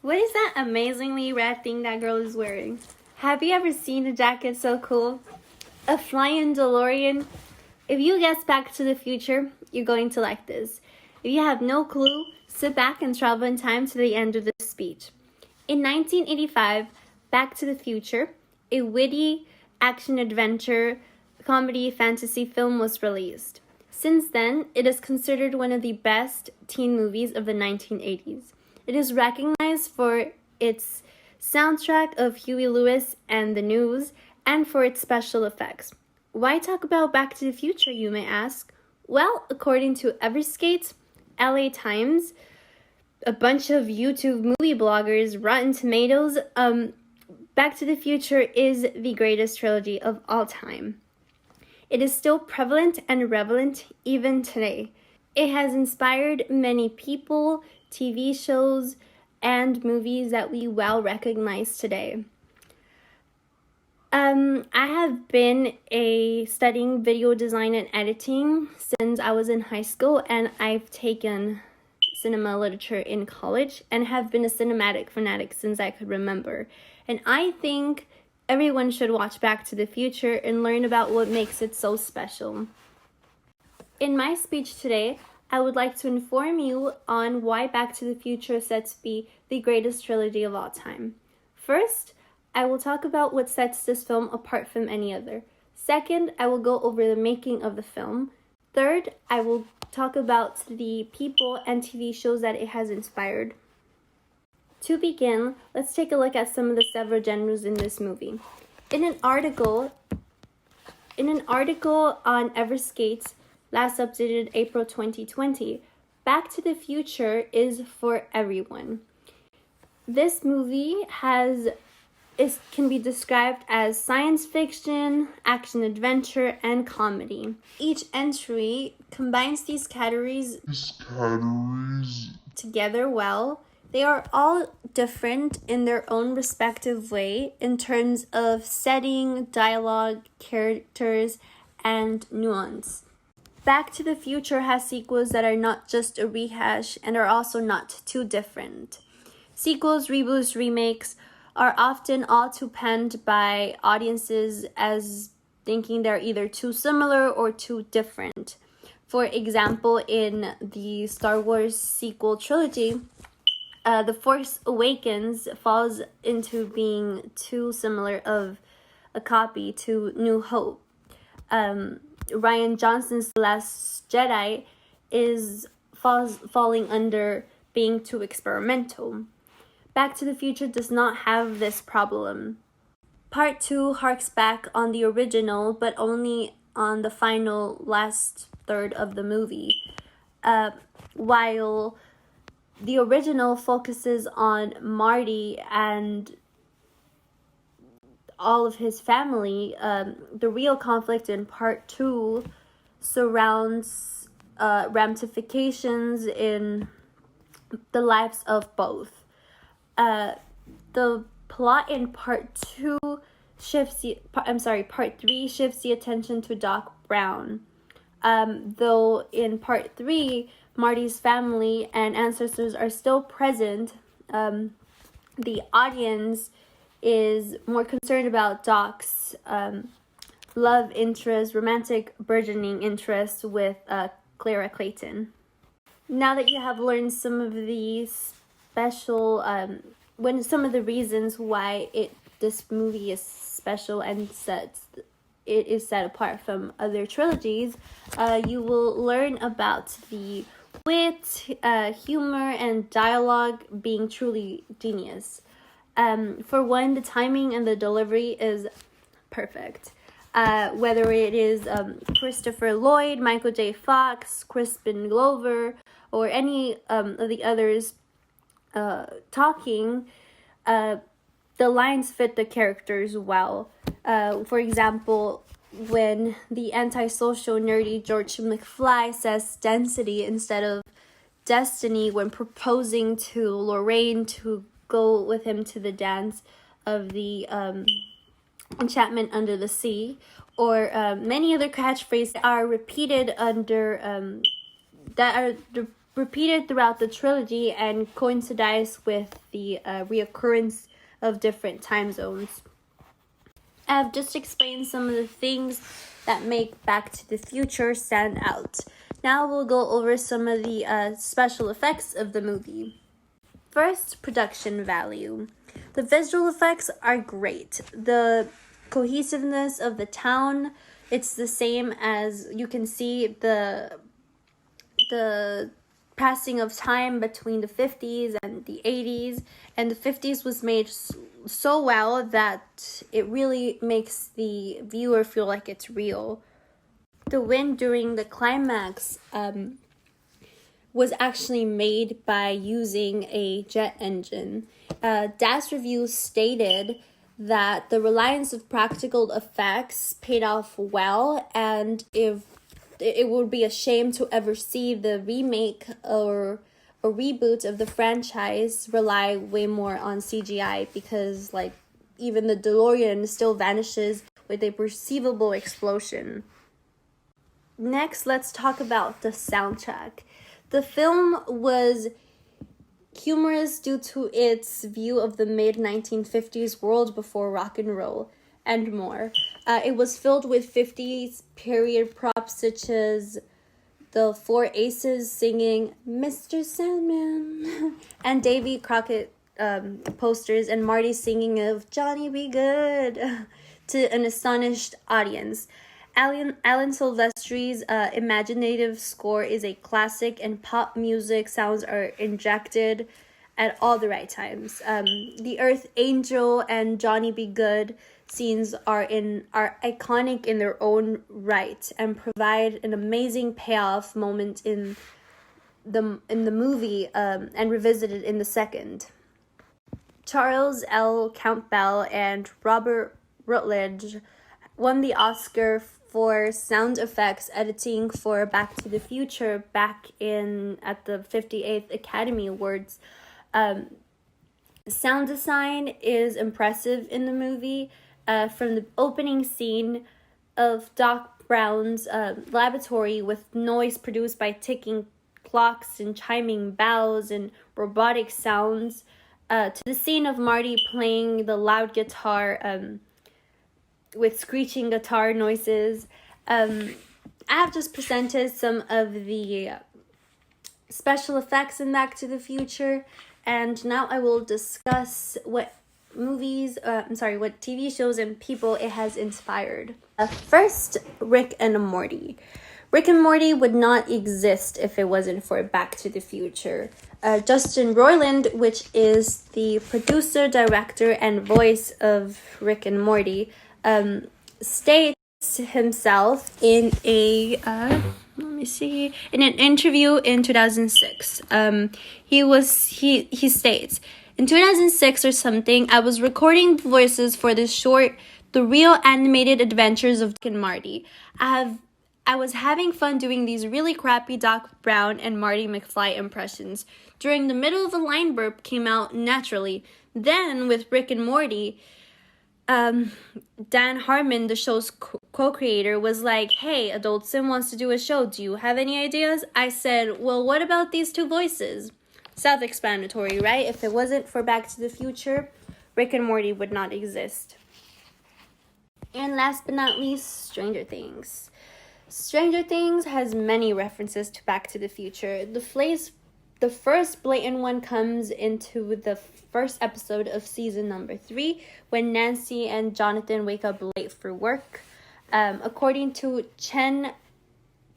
What is that amazingly red thing that girl is wearing? Have you ever seen a jacket so cool? A flying DeLorean? If you guess Back to the Future, you're going to like this. If you have no clue, sit back and travel in time to the end of the speech. In 1985, Back to the Future, a witty action-adventure comedy fantasy film was released. Since then, it is considered one of the best teen movies of the 1980s. It is recognized for its soundtrack of Huey Lewis and the News and for its special effects. Why talk about Back to the Future, you may ask? Well, according to Everskate, LA Times, a bunch of YouTube movie bloggers, Rotten Tomatoes, Back to the Future is the greatest trilogy of all time. It is still prevalent and relevant even today. It has inspired many people, TV shows, and movies that we well recognize today. I have been studying video design and editing since I was in high school, and I've taken cinema literature in college and have been a cinematic fanatic since I could remember. And I think everyone should watch Back to the Future and learn about what makes it so special. In my speech today, I would like to inform you on why Back to the Future is said to be the greatest trilogy of all time. First, I will talk about what sets this film apart from any other. Second, I will go over the making of the film. Third, I will talk about the people and TV shows that it has inspired. To begin, let's take a look at some of the several genres in this movie. In an article on Everskate, last updated April 2020, Back to the Future is for everyone. This movie can be described as science fiction, action adventure, and comedy. Each entry combines these categories together well. They are all different in their own respective way in terms of setting, dialogue, characters, and nuance. Back to the Future has sequels that are not just a rehash and are also not too different. Sequels, reboots, remakes are often all too panned by audiences as thinking they're either too similar or too different. For example, in the Star Wars sequel trilogy, The Force Awakens falls into being too similar of a copy to New Hope. Rian Johnson's The Last Jedi falls falling under being too experimental. Back to the Future does not have this problem. Part 2 harks back on the original, but only on the final last third of the movie. While the original focuses on Marty and all of his family, the real conflict in Part 2 surrounds ramifications in the lives of both. The plot in Part 3 shifts the attention to Doc Brown. Though in Part 3, Marty's family and ancestors are still present, the audience is more concerned about Doc's love interest, romantic burgeoning interest with Clara Clayton. Now that you have learned some of the some of the reasons why this movie is special and it is set apart from other trilogies, you will learn about the wit, humor, and dialogue being truly genius. For one, the timing and the delivery is perfect. Whether it is Christopher Lloyd, Michael J. Fox, Crispin Glover, or any of the others talking, the lines fit the characters well. For example, when the antisocial nerdy George McFly says density instead of destiny when proposing to Lorraine to go with him to the dance of the Enchantment Under the Sea, or many other catchphrases are repeated repeated throughout the trilogy and coincides with the reoccurrence of different time zones. I've just explained some of the things that make Back to the Future stand out. Now we'll go over some of the special effects of the movie. First, production value. The visual effects are great. The cohesiveness of the town, it's the same as you can see the passing of time between the 50s and the 80s, and the 50s was made so well that it really makes the viewer feel like it's real. The wind during the climax was actually made by using a jet engine. Das Reviews stated that the reliance of practical effects paid off well, and if it would be a shame to ever see the remake or a reboot of the franchise rely way more on CGI, because like even the DeLorean still vanishes with a perceivable explosion. Next, let's talk about the soundtrack. The film was humorous due to its view of the mid-1950s world before rock and roll and more. It was filled with 50s period props such as the Four Aces singing Mr. Sandman and Davy Crockett posters and Marty singing of Johnny Be Good to an astonished audience. Alan Silvestri's imaginative score is a classic, and pop music sounds are injected at all the right times. The Earth Angel and Johnny Be Good scenes are iconic in their own right and provide an amazing payoff moment in the movie and revisited in the second. Charles L. Campbell and Robert Rutledge won the Oscar for sound effects editing for Back to the Future back at the 58th Academy Awards. Sound design is impressive in the movie. From the opening scene of Doc Brown's laboratory with noise produced by ticking clocks and chiming bells and robotic sounds, to the scene of Marty playing the loud guitar with screeching guitar noises. I have just presented some of the special effects in Back to the Future, and now I will discuss what TV shows and people it has inspired. First, Rick and Morty. Rick and Morty would not exist if it wasn't for Back to the Future. Justin Roiland, which is the producer, director, and voice of Rick and Morty, states himself in in an interview in 2006. He states, in 2006 or something, I was recording the voices for this short, The Real Animated Adventures of Rick and Morty. I was having fun doing these really crappy Doc Brown and Marty McFly impressions. During the middle of a line burp came out naturally. Then, with Rick and Morty, Dan Harmon, the show's co-creator, was like, hey, Adult Sim wants to do a show. Do you have any ideas? I said, well, what about these two voices? Self-explanatory, right? If it wasn't for Back to the Future, Rick and Morty would not exist. And last but not least, Stranger Things. Stranger Things has many references to Back to the Future. The first blatant one comes into the first episode of season number 3, when Nancy and Jonathan wake up late for work. According to Chen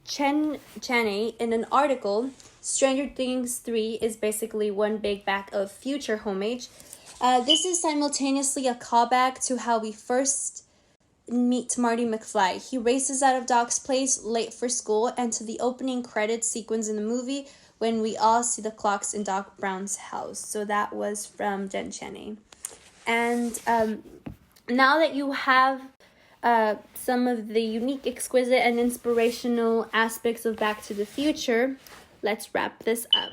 Chaney in an article, Stranger Things 3 is basically one big bag of future homage. This is simultaneously a callback to how we first meet Marty McFly. He races out of Doc's place late for school, and to the opening credits sequence in the movie when we all see the clocks in Doc Brown's house. So that was from Jen Chaney. And now that you have some of the unique, exquisite, and inspirational aspects of Back to the Future, let's wrap this up.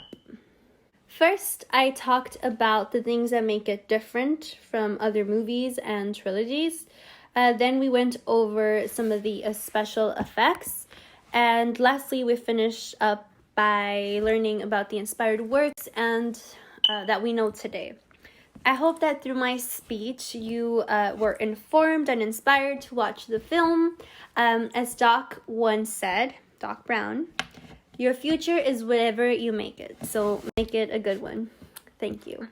First, I talked about the things that make it different from other movies and trilogies. Then we went over some of the special effects. And lastly, we finished up by learning about the inspired works and that we know today. I hope that through my speech you were informed and inspired to watch the film. As Doc once said, Doc Brown, your future is whatever you make it, so make it a good one. Thank you.